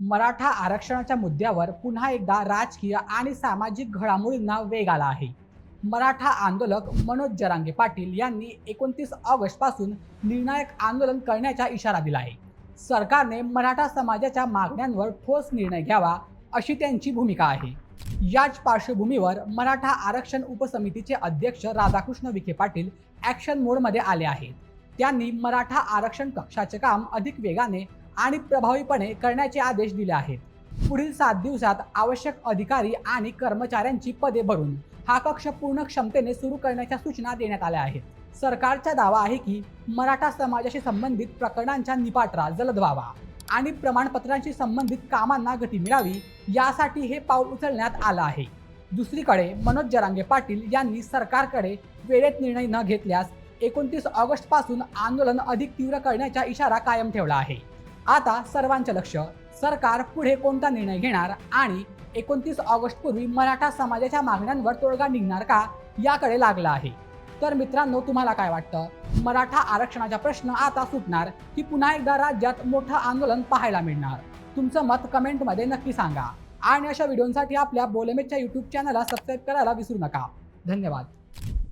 मराठा आरक्षणाच्या मुद्द्यावर पुन्हा एकदा राजकीय आणि सामाजिक घडामोडींना वेग आला आहे. मराठा आंदोलक मनोज जरांगे पाटील यांनी 29 ऑगस्ट पासून निर्णायक आंदोलन करण्याचा इशारा दिला आहे. सरकारने मराठा समाजाच्या मागण्यांवर ठोस निर्णय घ्यावा अशी त्यांची भूमिका आहे. याच पार्श्वभूमीवर मराठा आरक्षण उपसमितीचे अध्यक्ष राधाकृष्ण विखे पाटील ॲक्शन मोडमध्ये आले आहेत. त्यांनी मराठा आरक्षण कक्षाचे काम अधिक वेगाने आणि प्रभावीपणे करण्याचे आदेश दिले आहेत. पुढील 7 दिवसात आवश्यक अधिकारी आणि कर्मचाऱ्यांची पदे भरून हा कक्ष पूर्ण क्षमतेने सुरू करण्याच्या सूचना देण्यात आल्या आहेत. सरकारचा दावा आहे की मराठा समाजाशी संबंधित प्रकरणांचा निपाटरा जलद व्हावा आणि प्रमाणपत्रांशी संबंधित कामांना गती मिळावी यासाठी हे पाऊल उचलण्यात आलं आहे. दुसरीकडे मनोज जरांगे पाटील यांनी सरकारकडे वेळेत निर्णय न घेतल्यास 29 ऑगस्ट पासून आंदोलन अधिक तीव्र करण्याचा इशारा कायम ठेवला आहे. आता सर्वांचे लक्ष सरकार पुढे कोणता निर्णय घेणार आणि 29 ऑगस्ट पूर्वी मराठा समाजाच्या मागण्यांवर तोडगा निघणार का याकडे लागला आहे. तर मित्रांनो, तुम्हाला काय वाटतं? मराठा आरक्षणाचा प्रश्न आता सुटणार की पुन्हा एकदा राज्यात मोठं आंदोलन पाहायला मिळणार? तुमचं मत कमेंटमध्ये नक्की सांगा आणि अशा व्हिडिओंसाठी आपल्या बोलेमेच्या YouTube चॅनलला सबस्क्राईब करायला विसरू नका. धन्यवाद.